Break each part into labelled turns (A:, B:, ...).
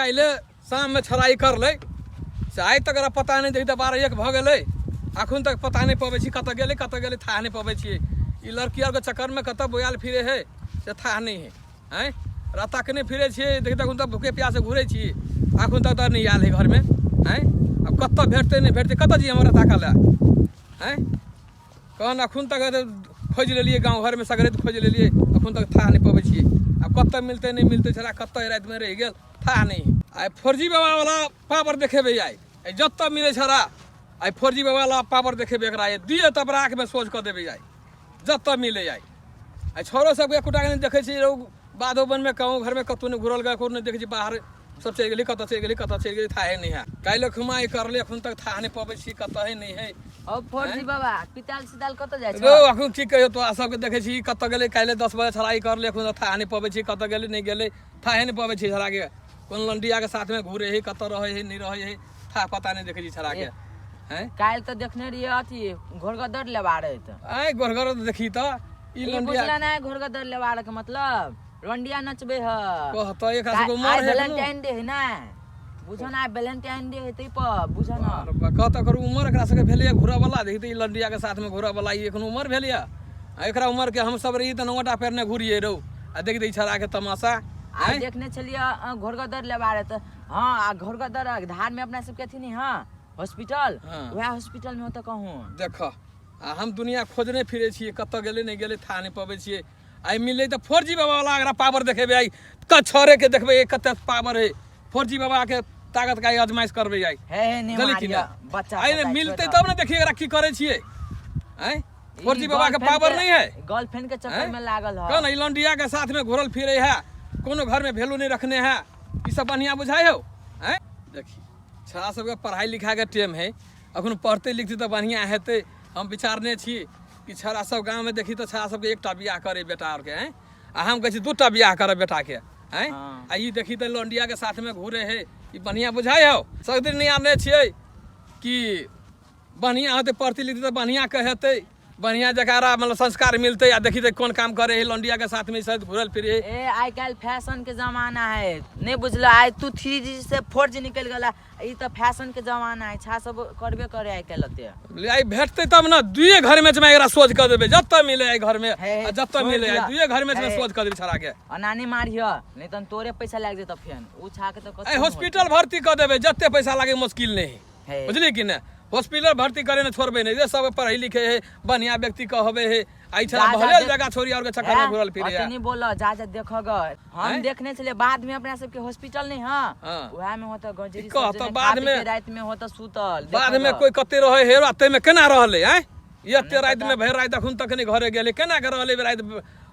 A: काल्हि शाम में छड़ाई कर ले से आइ तक पता नहीं देखी तो 12-1 भ गए अखन तक पता नहीं पबै छी कत गेले था नहीं पबै छी ई लड़की आर के चक्कर में कत बोयाल फिरे है से था नहीं है हैं रात तक फिरे छे देखी तक भूखे प्यासे घूरे छी अखन तक नहीं आयल है घर में हैं अब कत भेटते नहीं भेटते कत जी हमारा ताकल हैं कहन अखन तक खोज लेलिए गाँव घर में सगरे खोज लेलिए अखन तक था नहीं पबै छी अब कत मिलते नहीं मिलते छड़ा कत रात में रह गया था नहीं आई 4G बाबा वाला पावर देखेबे आई जत मिले छड़ा आई 4G बाबा वाला पावर देखेबे एकरा दिए तब राख में सोच कर देबे आई जत मिले आई छोरो सब एकोटा के देखे छी बाधो बन में कहूँ घर में कतौ नहीं घुरल गए नहीं देखे बाहर सब चल गई कत चल गई था नहीं है काल्हि खुमाई कर ले अखन तक था नहीं पबै छी कत है नहीं है
B: अब 4G बाबा पिताल सिताल कत जाय छ
A: रो अखन की कहियो तो सब के देखे छी कत गेले काल्हि 10 बजे छड़ाई कर ले अखन था नहीं पबै छी कत गेले नहीं गेले था नहीं पबै छी छड़ा के कोन लंडिया के साथ में घूरे है कत रहे है नहीं रहे है था पता नहीं देखे छी छड़ा के हैं
B: काल्हि तो देखने रहिए अथी घोरगदर लेवा रहे त
A: आई घोरगर देखी त ई लंडिया
B: बुझला ना घोरगदर लेवा के मतलब लंडिया नचबे ह
A: कहत एक हाथ उमर है
B: वैलेंटाइन डे है ना बुझन आ वैलेंटाइन डे है तै पर बुझन
A: कहत कर उमर एकरा सके भेलिए घुरा वाला देखी त ई लंडिया के साथ में घुरा वाला ई एखन उमर भेलिए एकरा उमर के हम सब रही त नोटा पैर ने घुरिए रहो आ देख दे छड़ा के तमाशा
B: आ देखने चलिए घोरगदर लेवा रहे त हां आ घोरगदर धार में अपना सब के थी नहीं हां हॉस्पिटल वह हॉस्पिटल में होता कहूं
A: देख हम दुनिया खोजने फिरे छिए कत गेले नहीं गेले था नहीं पबै छिए आई मिले तो 4G बाबा वाला अगर पावर देखेबे आई क छोरे के देखबे कत पावर है 4G बाबा के ताकत का आजमाइश करबे आई
B: है नहीं मारिया बच्चा
A: आई मिलते तब ना देखिए एकरा की करे छिए हैं 4G बाबा के पावर नहीं है
B: गर्लफ्रेंड के चक्कर में लागल है
A: कौन लंडिया के साथ में घुरल फिरे है कोनो घर में वैल्यू नहीं रखने है ई सब बढ़िया बुझाई हो हैं देखी छड़ा सबके पढ़ाई लिखाई के टाइम है अखन पढ़ते लिखते तो बढ़िया हेते हम विचारने छी कि छड़ा सब गांव में देखी तो छड़ा सबके एकटा बियाह करे बेटा और के हैं आ हम कहै छी दूटा बियाह करे बेटा के हैं आ ई देखी तो लंडिया के साथ में घूरे है ई बढ़िया बुझाई हो सब दिन नहीं आने छिए कि बढ़िया होते पढ़ती लिखती तो बढ़िया कहेते बढ़िया जकारा मतलब संस्कार मिलते या देखी तो कौन काम करे है लंडिया के साथ में शायद घुरल फिरे
B: ए आई काल फैशन के जमाना है नहीं बुझला आई तू 3G से 4G निकल गला ई तो फैशन के जमाना है छा सब करबे करे आई कालते
A: आई भेटते तब ना दुए घर में एकरा सोच कर देबे जत मिले आई घर में जत मिले आई दुए घर में सोच कर देबे छड़ा के
B: अनानी मारियो नहीं त तोरे पैसा लाग जेत फेन उ छा के तो
A: आई हॉस्पिटल भर्ती कर देबे जत्ते पैसा लागे मुश्किल नहीं है बुझली कि ना हॉस्पिटल भर्ती करे ने छोड़बे नहीं जे सब पढ़े लिखे है बढ़िया व्यक्ति कहबे है आई छड़ा भले जगह छोरी और के चक्कर में घुरल फिरे है
B: नहीं बोलो जा देखो ग हम देखने चले बाद में अपना सब के हॉस्पिटल नहीं हां वह में होता गजरी
A: कहत बाद में
B: रात में होता सुतल
A: बाद में कोई कते रहे है रात में केना रहले हैं एते रात में भर रात अखन तक नहीं घरे गेले केना के रहले रात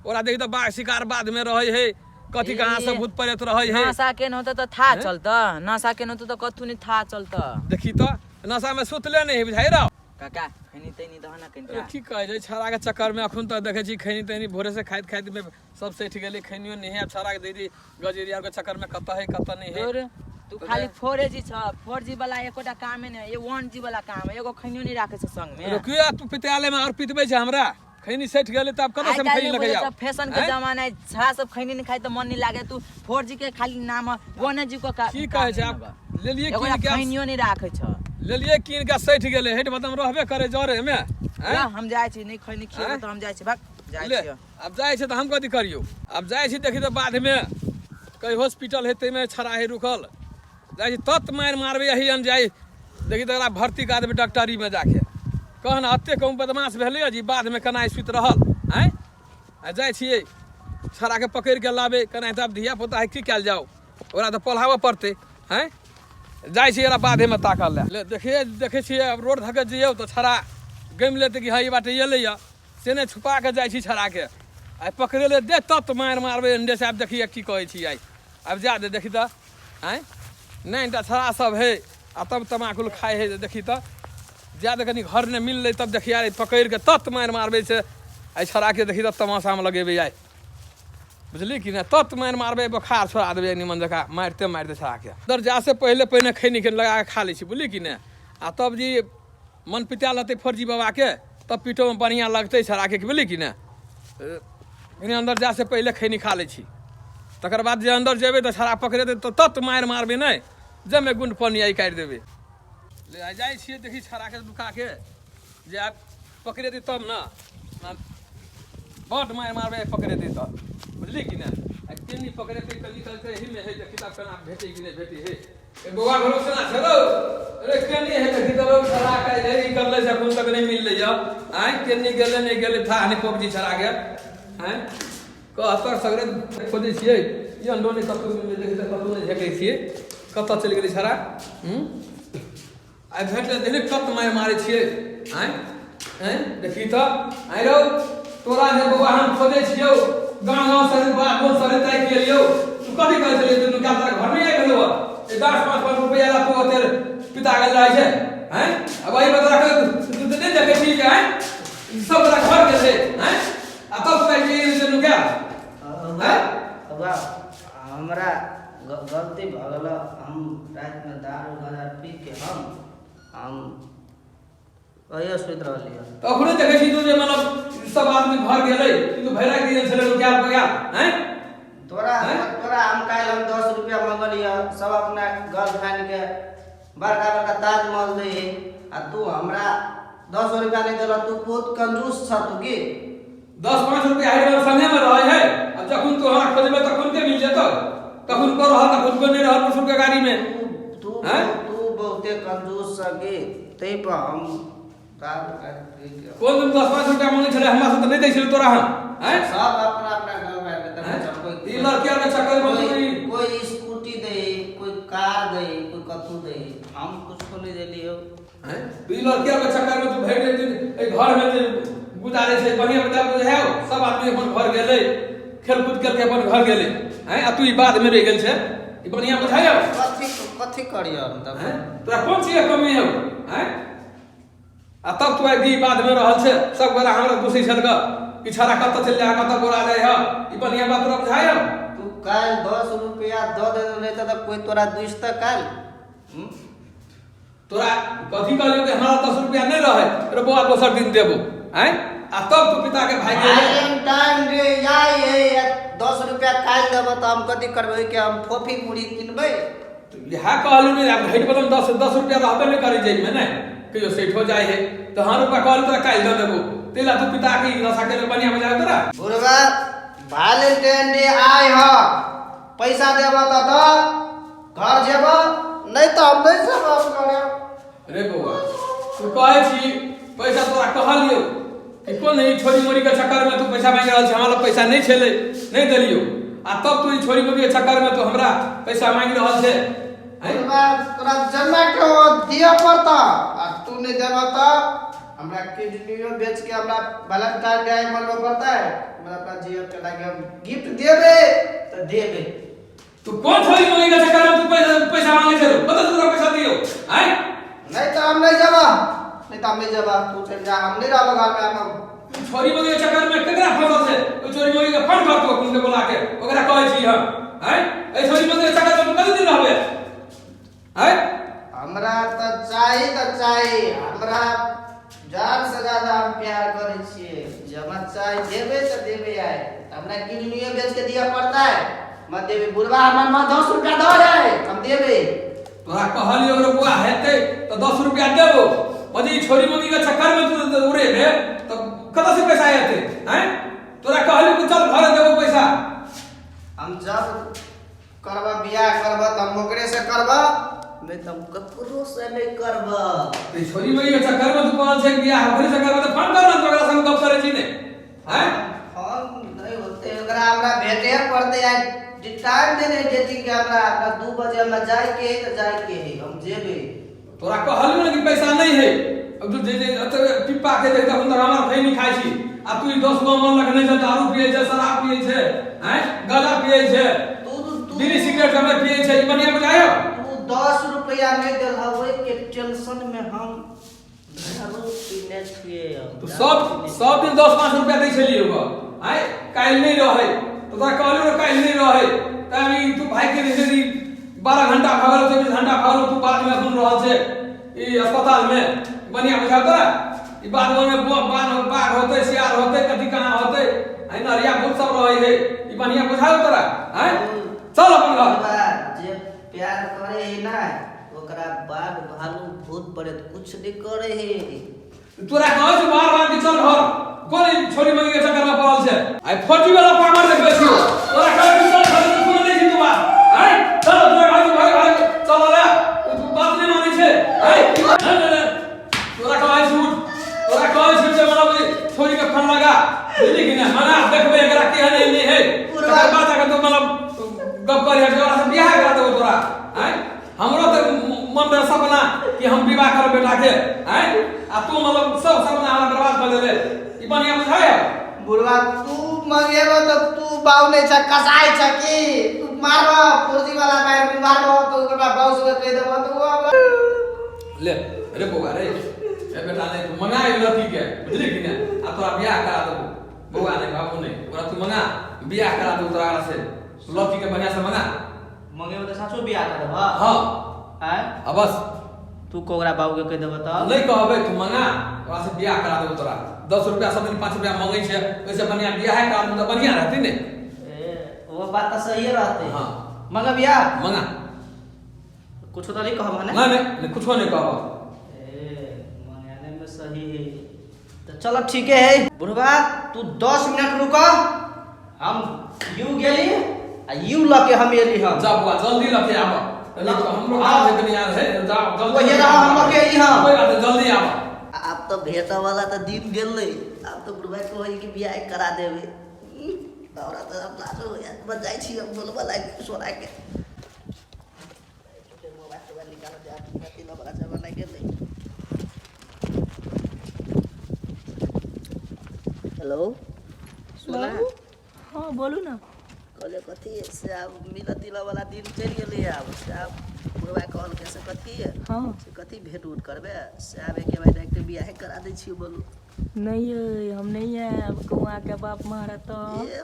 A: ओरा देखि त बाघ शिकार बाद में रहे है कथी कहां से भूत प्रेत रहे है
B: नशा के न होता तो था चलता नशा के न होता तो कथु नहीं था चलता
A: देखी तो नशा में सुतले नहीं बुझाई रहो
B: काका खैनी तैनी दहना कनिया
A: ठीक कहे जे छड़ा के चक्कर में अखन तक देखे छी खैनी तैनी भोरे से खाइत में सब सेठ गेले खैनियो नहीं है छड़ा के दीदी गजेरिया के चक्कर में कत है कत नहीं है
B: तू खाली 4G छ 4G वाला एकोटा काम है नहीं ये 1G वाला काम है एगो खैनियो नहीं राखे छ संग में
A: रुकिया तू विद्यालय में और पितबे छ हमरा खैनी सेठ गेले त अब कत से खैनी लगे जाओ
B: फैशन के जमाना है छड़ा सब खैनी नहीं खाई तो मन नहीं लागे तू 4G के खाली नाम 1G को का
A: की कहे छ आप ले लिए
B: की खैनियो नहीं राखे छ
A: ले लिए कीन के सेठ गेले हेट बतम रहबे करे जरे में
B: हम जाय छी नहीं खैनी खियो तो हम जाय छी भाग जाय छी
A: अब जाय छी तो हम कथि करियो अब जाय छी देखि तो बाद में कई हॉस्पिटल हेते में छड़ा है रुकल जाय छी तत मार मारबे यही अन जाय देखि तो एकरा भर्ती कर देबे डॉक्टरी में जाके कहन अत्ते कम बदमाश भेले जी बाद में कनाई सुत रहल हैं आ जाय छी छड़ा के पकड़ के लाबे कनाई तब धिया पुता है की कैल जाओ ओरा तो पढ़ावे पड़ते हैं जाय छी एरा बाधे में ताकल ले देखे छी अब रोड धके जियो तो छड़ा गम लेते कि हई बाटे ये ले से ने छुपा के जाय छी छड़ा के आ पकड़े ले दे तत मार मारबे अंडे से अब देखिए की कहै छी आई अब जा दे देखी त हैं नहीं त छड़ा सब है आ तब तमाकुल खाए है देखी त ज्यादा कनी घर ने मिल ले तब देखिया पकड़ के तत मार मारबे से आई छड़ा के देखी त तमाशा में लगेबे आई बुझली कि ना तत मार मारबे बुखार छोड़ा देबे निमन जका मारते मारते छड़ा के अंदर जा से पहले खैनी के लगा के खा ले छी बुझली कि ना आ तब जी मन पिता लते 4G बाबा के तब पीठो में बढ़िया लगते छड़ा के बुझली कि ना अंदर जा से पहले खैनी खा ले छी तकर बाद जे अंदर जेबै तऽ छड़ा पकड़ेतै तऽ तत मारि मारबै नहि जमे गुंड पानी आई काटि देबै। ले आ जाइ छियै देखी छड़ाके लुका के जे आब पकड़ेतै तब ने बड्ड मारि मारबै पकड़ेतै तऽ बुझली कि नहि। आ केनी पकड़ेतै तऽ निकलतै एहीमे है देखी तब केना भेटै कि नहि भेटै हे बौआ घरो केना छलो अरे केनी है देखी तब छड़ा के ढेरी करले से अखन तक नहीं मिलले या आइ केनी गेले नहीं गेले था नहीं पकड़ी छड़ा के हैं कहतर सगरे खोजै छियै ई अंडो नहीं कतौ देखी तऽ कतौ नहीं झेकै छियै कतऽ चलि गेलै छड़ा आइ भेटले देखी कत मारै छियै आइ हैं देखी तऽ आइ रौ तोरा जे बौआ हम खोजै छियौ गाँव से बात बोल सरे ताकि गेलियौ तू कथी कहै छलियै तू क्या तोरा घर में आबि गेलौ 10-5 रुपया ला तू ओतेर पिता गेल रहै छै हैं अब वही बता के तू दे दे बेटी के हैं सब बड़ा घर के से हैं आ तब पे के से नु क्या हैं
C: अब हमरा गलती भ गेल। हम रात में दारू गांजा पी के हम कहियो सुत रहलिए
A: तो अखने देखै छी तू जे मतलब सब आदमी घर गेलै तू भैरा के छले नु क्या पया हैं
C: तोरा हम काल हम 10 रुपया मंगलिया सब अपना गर्लफ्रेंड के बड़का बड़का ताजमहल दे आ तू हमरा 10 रुपया नहीं देला तू बहुत कंजूस छ तू की
A: 10-5 रुपया हर संगे में रहे है अब जखन तू हमरा खोजबे तखन के मिल जेतो तखन को रह तखन को नहीं रह 5 रुपया गाड़ी में
C: तू बहुते कंजूस छ की तै पर हम
A: कौन तुम 10-5 रुपया मांगे छले हमरा से त नहीं दै छले तोरा हम हैं
C: सब अपना अपना घर में कोई
A: ई लड़किया के चक्कर में
C: कोई स्कूटी दे कोई कार दे कोई कथू दे हम कुछ को नहीं देलियो
A: हैं ई लड़किया के चक्कर में तू भेट दे ए घर में जे गुजारे छै बढ़िया बता है सब आदमी अपन घर गेले खेल कूद करके अपन घर गेले हैं आ तू ई बाद में रह गेल छै ई बढ़िया बुझायो
C: कथी करियो हम तब
A: तोरा कोन चीज के कमी है हैं आ तब तू आई बाद में रहल छै सब गोरा हमरा पूछै छल ग कि छड़ा कत चल जा कत बोला जाय ह ई बढ़िया बात तोरा बुझायो
C: तू काल 10 रुपया दो दे नहीं तो कोई तोरा दुइस त काल
A: तोरा कथी कहलियो कि हमरा 10 रुपया नहीं रहे रे बुआ दोसर दिन देबो हैं आ तब तू पिता के भाई के
C: टाइम रे याई 10 रुपया काल देबो त हम कथी करबै कि हम फोफी मुड़ी किनबै
A: यह कहलू नहीं अब भेट बदम 10 रुपया रहबे नहीं करी जाई में नहीं कहियो सेठ हो जाए है तो हाँ रुपया कहलू तोरा काल दे देबो तेला तू पिता के नशा के बढ़िया बजा तोरा
C: बुढ़वा वैलेंटाइन डे आय ह पैसा देबो त घर जेबो नहीं तो हम नहीं सब करे
A: रे बउआ तू कहै छी पैसा तोरा कहलियो कि कोन ई छोरी मोरी के चक्कर में तू पैसा मांग रहल छ हमरा पैसा नहीं छले नहीं देलियो आ तब तू ई छोरी मोरी के चक्कर में तू हमरा पैसा मांग रहल छे
C: तोरा जन्मा के दिया पड़ता आ तू नहीं देबो त हमरा किडनीयो बेच के हमरा वैलेंटाइन डे मनवा पड़ता है हमरा अपना जीवन के लागे हम गिफ्ट देबे तो देबे
A: तू कौन छोरी मोरी के चक्कर में तू पैसा मांगे छे बता तोरा पैसा दियो हैं
C: नहीं तो हम नहीं जाबा तू चल जा हम नहीं रहबो घर में हम
A: छोरी मोरी के चक्कर में केकरा फंसल छे ओ छोरी मोरी के फोन कर तू कुन के बोला के ओकरा कहै छी हम हैं ए छोरी मोरी के चक्कर में तू कते दिन रहबे हैं
C: हमरा त चाहिए हमरा जान से ज्यादा हम प्यार करे छिए जब चाहे देबे तो देबे आए हमरा किडनीयो बेच के दिया पड़ता है मत देबे बुढ़वा हमर मां 10 रुपया दो जाए हम देबे
A: तोरा कहलियो रे बुआ हेते तो 10 रुपया देबो यदि छोरी मोरी के चक्कर में तू उड़ेबे तो कत से पैसा आते हैं तोरा कहलियो कि चल घर देबो पैसा
C: हम जब करबा बियाह करबा त हम ओकरे से करबा नहीं तो ककरो से नहीं करबा
A: ते छोरी मोरी के चक्कर में तू कहल छे बियाह ओकरे से करबा तो फोन कर ना तोरा संग गप करे छी ने हैं
C: फोन नहीं होते ओकरा हमरा भेटे पड़ते यार टाइम देने डेटिंग के हमरा 2 बजे हमरा जाए के हम जेबे
A: तोरा कहलियो ना कि पैसा नहीं है अब तू जे पिप्पा के देख त हमरा भाई नहीं खाई छी आ तू 10 गो मन लग नहीं दारू पिए छे शराब पिए छे हैं गांजा पिए छे
C: तू
A: बीड़ी सिगरेट हमें पिए छे ई बढ़िया बुझायो
C: 10 रुपया नहीं देल हवे के टेंशन में हम दारू पीने छिए
A: तो सब दिन 10-5 रुपया दै छलिए गो आय काल नहीं रहे तो तोरा कहलियो रे काल नहीं रहे तभी तू भाई के देखे 12 घंटा भागल 24 घंटा भागल तू बाद में सुन रहल छे ई अस्पताल में बढ़िया बुझा तोरा ई बाद में बाघ होते सियार होते कथी कहां होते आई नरिया भूत सब रहे है ई बढ़िया बुझाओ तोरा हैं चल अपन घर
C: जे प्यार करे है ना ओकरा बाघ भालू भूत प्रेत कुछ नहीं करे है।
A: तोरा कहै छै बार बार कि चल घर कोन छोरी मंगी के चक्कर में पड़ल छै आई फौजी वाला पावर देखबै छी तोरा कहै छै चल घर सुन नै छी तू बात हैं चल तोरा भाई चल ले तू बात नहीं मानै छै हैं तोरा कहै छै तोरा कहै छै जे मतलब छोरी के फन लगा बुझली कि ना मना देखबै एकरा केहन नहीं है तोरा बात अगर तो मतलब गप कर है तोरा से बियाह करा देबो तोरा हैं हमरो तो मन में सपना कि हम विवाह करब बेटा के हैं आ तू मतलब सब सपना हमरा बर्बाद कर देले ई बढ़िया बुझाय
C: बुढ़वा तू मंगेबो तो तू बाऊ नहीं छ कसाई छ की तू मारबो फौजी वाला मार मारबो तो ओकरा बाऊ से कह देबो तो
A: ले अरे बउआ रे ए बेटा ने तू मंगा ई लड़की के बुझली कि ना आ तोरा बियाह करा देबो बउआ ने बाबू ने ओकरा तू मंगा बियाह करा दे तोरा से लड़की के बढ़िया से मंगा
C: मंगेबो तो साचो बियाह कर देबो
A: हां
C: हैं
A: अब बस
C: तू कोकरा बाऊ के कह देबो तो
A: नहीं कहबे तू मंगा ओकरा से बियाह करा देबो तोरा 10 रुपया सब दिन 5 रुपया मांगे छै ओइसे बढ़िया बियाह करा दे तो बढ़िया रहती ने
C: ए वो बात तो सही रहते
A: हां
C: मंगा बियाह
A: मंगा
C: कुछ तो नहीं कहबो ना
A: नहीं कुछ नहीं कहबो
C: ए मंगाने में सही है तो चलो ठीक है बुढ़वा तू 10 मिनट रुको हम यू गेली आ यू लके हम एली हम
A: जा बुआ जल्दी लके आबो हम लोग आ है दुनिया है जा जल्दी
C: ओहे रहा हम लके एली हम
A: कोई बात जल्दी आबो
C: अब तो भेटा वाला तो दिन गेलै अब तो बुढ़वा को होई कि बियाह करा देबे औरा तो अब लाजो यार बच जाई छी हम बोलबा लाग सोना के मोबाइल निकाल दे आप तीन बड़ा जमाना गेलै। हेलो सोना
B: हाँ बोलू ना
C: कहले कथी से अब मिलतिला वाला दिन चल गेलै अब से अब बुढ़वा कहल के से कथी है
B: हाँ
C: से कथी भेट उठ करबे से आबे के बाद डायरेक्ट बियाह करा दै छी बोलू
B: नहीं है हम नहीं है अब कौआ के बाप मारा तो
C: ये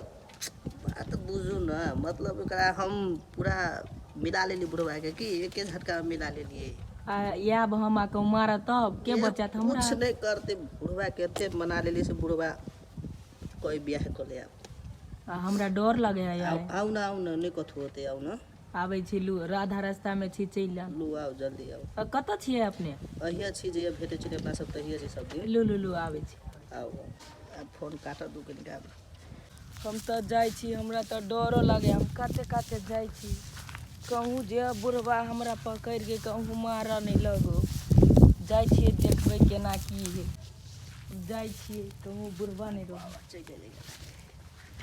C: बात बुझू ना मतलब ओकरा हम पूरा मिला लेली बुढ़वा के कि एके झटका में मिला लेलिए
B: या हम आके मारा तब के बचा था हमरा
C: कुछ नहीं करते बुढ़वा के एते मना लेली से बुढ़वा कोई बियाह कर ले
B: हमरा डर लगे है यार
C: आउ ना नहीं कथु होते आउ ना
B: आबै छी लू राधा रास्ता में छी चल जा
C: लू आओ जल्दी आओ
B: कत छिए अपने
C: अहिया छी जे भेटे छी अपना सब तहिया छी सब दिन
B: लू लू लू आबै छी
C: आओ अब फोन काट दू के निकाल
B: हम तो जाय छी हमरा तो डरो लगे हम काते काते जाय छी कहूँ जे बुढ़वा हमरा पकड़ के कहूँ मारा नहीं लगो जाय छिए देखबै केना की है जाय छिए कहूँ बुढ़वा नहीं रहो
C: चल गेलै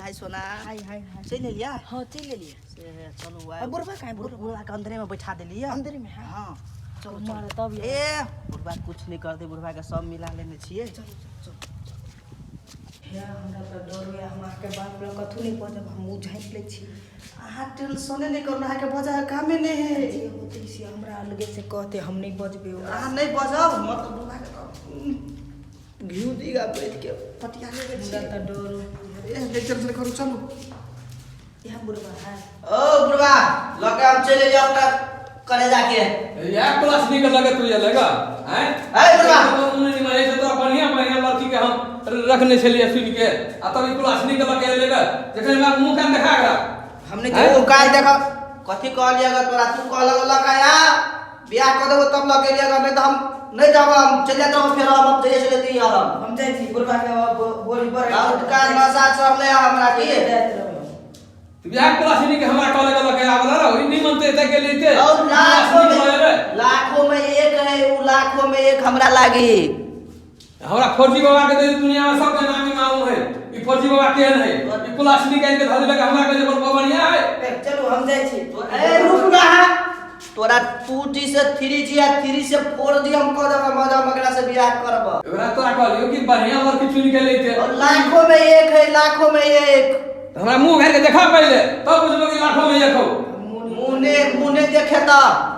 C: हाय सोना
B: हाय हाय हाय
C: चल लिया
B: हाँ चल लिए
C: से चलो
B: अब बुढ़वा कहाँ
C: बुढ़वा के अंदर में बैठा देली
B: अंदर में है
C: हां चलो
B: मारा तब
C: ए बुढ़वा कुछ नहीं कर दे बुढ़वा के सब मिला लेने छिए
B: चलो चलो हे हमरा तो डर है हमरा के बाप लोग कथु नहीं पजब हम झाँप ले छी
C: अहाँ टेंशन नहीं करना है के बजा कामे नहीं है
B: जे होते से हमरा अलगे से कहते हम नहीं बजबे
C: अहाँ नहीं बजाओ मतलब बुढ़वा के घिउ दीगा बैठ के पटिया ले
B: हमरा तो डर
C: ए लेक्चर से करू चलो
B: यहाँ बुढ़वा है
C: ओ बुढ़वा लगे हम चले जाओ अपना करे जाके
A: या क्लास निकल लगे तू ये लगा हैं
C: ए बुढ़वा
A: नहीं माने से तो बढ़िया बढ़िया लड़की के हम रखने छलिए सुन के आ तब क्लास निकल लगे लेगा जखन मैं मुंह कान देखा गया
C: हमने जो काल देखो कथी कहलिए अगर तोरा तू कहल लगा या बियाह कर देबो तब लगे लिया नहीं तो हम नहीं जाब हम चल जाते हम फिर हम जइए से लेती हम
B: जाय छी बुढ़वा के बोली पर
C: और का नशा चढ़ले हमरा की
A: तू या क्लास नहीं के हमरा कॉलेज लगे आवला रहो नहीं मानते त के लेते
C: और लाखों में एक है उ लाखों में एक हमरा लागी
A: हमरा फौजी बाबा के दुनिया में सब के नाम मालूम है ई फौजी बाबा केहन है ई क्लास निकाल के धले लगे हमरा के बोल बढ़िया है
B: चलो हम जाय छी
C: ए रुक ना तोरा 2G से 3G या 3 से 4G हम कह देबा मजा मगरा से बियाह करब
A: एबरा तोरा कहलियो कि बढ़िया लड़की चुन के लेते
C: और लाखों में एक है लाखों में एक
A: हमरा मुंह घर के देखा पहले तब बुझबो कि लाखों में एक हो
C: मुने देखे त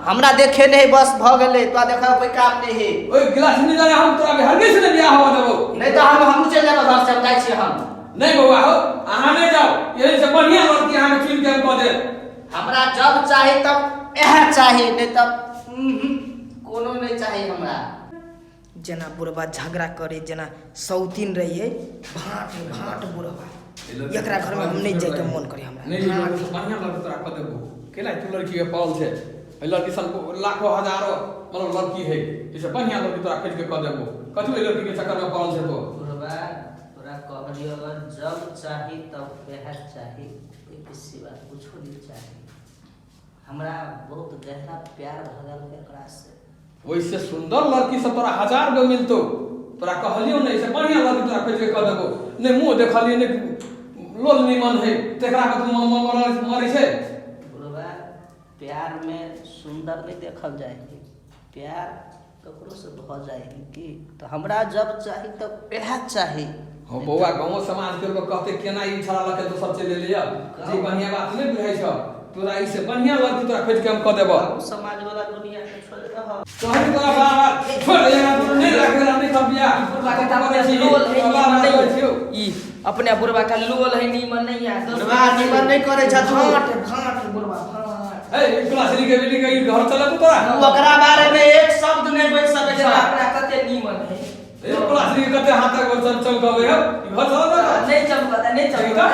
C: हमरा देखे नहीं बस भ गेले तो देखा कोई काम नहीं है
A: ओए गिलास नहीं जाने हम तोरा बिहार से बियाह हो देबो
C: नहीं तो हम चल जाब घर से जाय छी हम
A: नहीं बउआ हो अहाँ नहीं जाओ यही से बढ़िया लड़की अहाँ के चुन के हम कह दे
C: हमरा जब चाहे तब एह चाहे नहीं तब कोनो नहीं चाहे हमरा
B: जना बुढ़वा झगड़ा करे जना सौतीन रही है भाट भाट बुढ़वा एकरा घर में हम नहीं जाए के मन करे हमरा।
A: नहीं बढ़िया लड़की तोरा कह देबो केला तू लड़की के पाल छे ए लड़की सन लाखों हजारों मतलब लड़की है इसे बढ़िया लड़की तोरा खोज के कह देबो कथु ए लड़की के चक्कर में पाल छे तो
C: बुढ़वा तोरा कहलियो जब चाही तब वह चाही कोई सिवा कुछो नहीं चाही हमरा बहुत गहरा प्यार भगल है एकरा से
A: वैसे सुंदर लड़की से तोरा 1000 गो मिलतो तोरा कहलियो नहीं से बढ़िया लड़की तोरा खोज के कह देबो नहीं मुंह देखलियो नहीं लोल निमन है तेकरा के तू मरे छे
C: बुढ़वा प्यार में सुंदर नहीं देखल जाए प्यार ककरो से भ जाए कि तो हमरा जब चाही तब वह चाही
A: हो बौआ गांव समाज के लोग कहते केना ई छड़ा लके तो सब चले लिया जी बढ़िया बात नहीं बुझाई छ तोरा ई से बढ़िया लड़की तोरा खोज के हम कह देबो
C: समाज वाला दुनिया के छोड़ रह
A: तोहरी तोरा बार छोड़ यार तू नहीं रखेला नहीं कर बिया
B: बुढ़वा के ताबे से लोल है नीमन नहीं ई अपने बुढ़वा का लोल है नीमन नहीं है
C: बुढ़वा नीमन नहीं करे छ
B: घाट घाट बुढ़वा घाट
A: ए क्लासरी के बेटी के घर चला तू तोरा
C: ओकरा बारे में एक शब्द नहीं बोल सके छ
B: अपना कते नीमन है
A: ए क्लासरी के कते हाथ तक चल चल गवे हो घर चला ना
B: नहीं चमकता नहीं चमकता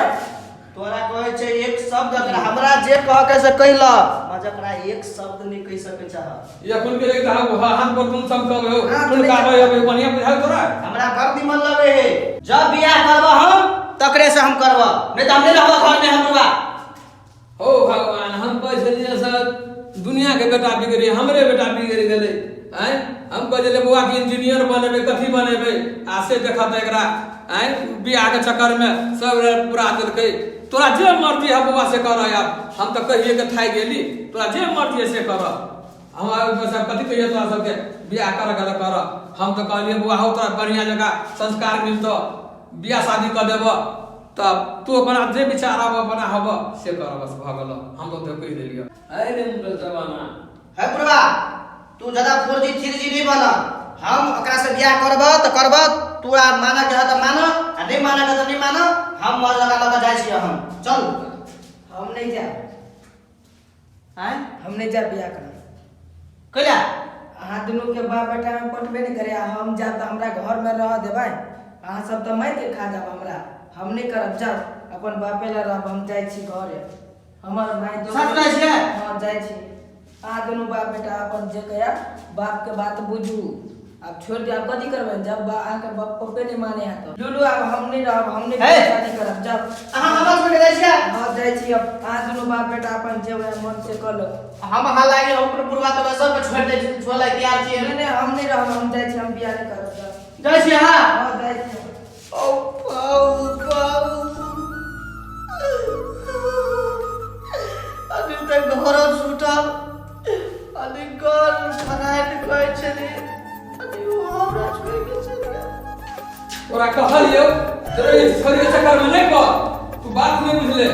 C: तोरा कहे छै एक शब्द अगर हमरा जे कह के से कहला मजकरा एक शब्द नहीं कह सके छ
A: ये कुल के लेके हाथ पर तुम चमकावे हो कुल काबे अब बढ़िया बुझाई तोरा
C: हमरा घर निमन लगे है जब बियाह करबा हम तकरे से हम करबा नहीं त हम नहीं रहबा घर में हमरा
A: ओ भगवान हम कहलिए सर दुनिया के बेटा बिगड़ी हमरे बेटा बिगड़ गेले हैं हम कहले बुआ के इंजीनियर बनेबे कथी बनेबे आसे देखत एकरा हैं बियाह के चक्कर में सब पूरा देलकै तोरा जे मर्जी है बुआ से कर यार हम तो कहिए के थाई गेली तोरा जे मर्जी से कर हम सब कथी कहिए तोरा सबके बियाह कर हम तो कहलिए बुआ हो तोरा बढ़िया जगह संस्कार मिलतो बियाह शादी कर देबो तब तू अपना जे विचार आब अपना हब से कर बस भगल हम तो कह देलियो अरे मुगल जमाना
C: है बुढ़वा तू ज्यादा 4G 3G नहीं बना हम ओकरा से बियाह करबा त करबा तू आ माना के त माना आ नहीं माना के त नहीं माना हम मर लगा लगा जाय छी हम चल
B: हम नहीं जा
C: हैं
B: हम नहीं जा बियाह कर
C: कइला
B: अहाँ दोनों के बाप बेटा में पटबे नहीं करे हम जा त हमरा घर में रह देबै अहाँ सब त मार के खा जाब हमरा हम नहीं करब जा अपन बापे ला रहब हम जाय छी घरे हमर भाई दोनों
C: सच कहै छियै
B: हां जाय छी अहाँ दोनों बाप बेटा अपन जे कया बाप के बात बुझू अब छोड़ दे अब कथी करबै जब आके बाप पप्पे नहीं माने है तो लुलु अब हम नहीं रहब हम नहीं शादी करब जब
C: अहाँ हमर छोड़ के जाय छियै
B: हां जाय छी अब अहाँ दोनों बाप बेटा अपन जे मन से कर लो
C: हम हां लागे हम बुढ़वा तो सब के छोड़ दे छोला तैयार छियै
B: नहीं हम नहीं रहब हम जाय छी हम बियाह नहीं करब
C: जाय छियै हां
B: हां जाय छी
C: ओ पाऊ अभी तक घर छूटल अभी घर फनाइट कहै छली अभी वो हमरा छोड़ के चल गया
A: तोरा कहलियो तेरे छोरी के चक्कर में नहीं पड़ तू बात नहीं बुझले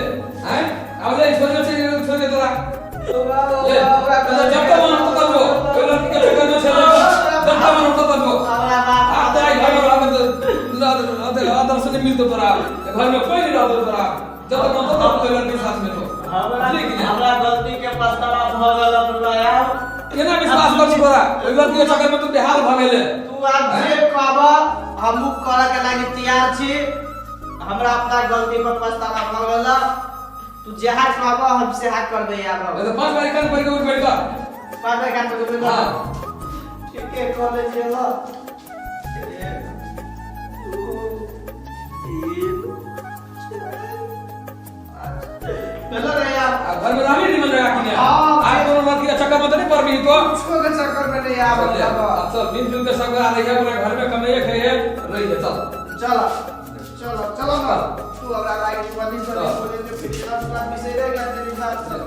A: हैं अब ले छोरी से छोड़ के तोरा ले जब तक मन तो करबो कोई लड़की के चक्कर में चले जब तक मन तो करबो
C: हमरा बाप
A: आप तेरा घर में रह तो आदर से नहीं मिलतो तोरा घर में कोई नहीं रहतो तोरा जब तक मन तो करबो कोई लड़की साथ में तो
C: हमरा गलती के पछतावा भ गेल बुढ़वा यार
A: केना विश्वास कर तोरा ओइ लड़की के चक्कर में तू बेहाल भ गेले
C: तू आज जे कहबा हमहु करे के लागि तैयार छी हमरा अपना गलती पर पछतावा भ गेल तू जेहा कहबा हम सेहा करबे यार
A: तो 5 बार कान पर के उठ बैठ कर
C: 5 बार कान पर के
A: हां
C: ठीक है कॉलेज जेला चलो रे यार
A: घर में रही नहीं मन रहा कि नहीं आज तो लड़की के चक्कर में तो नहीं पड़ रही तो
C: उसको के चक्कर में नहीं आ
A: चल मिलजुल के सब आ रही है अपने घर में कमाइए खाइए रही है चल
C: चलो चलो चलो ना तू अब आगे वाली से बोले जो फिर विषय रहेगा तेरी बात चलो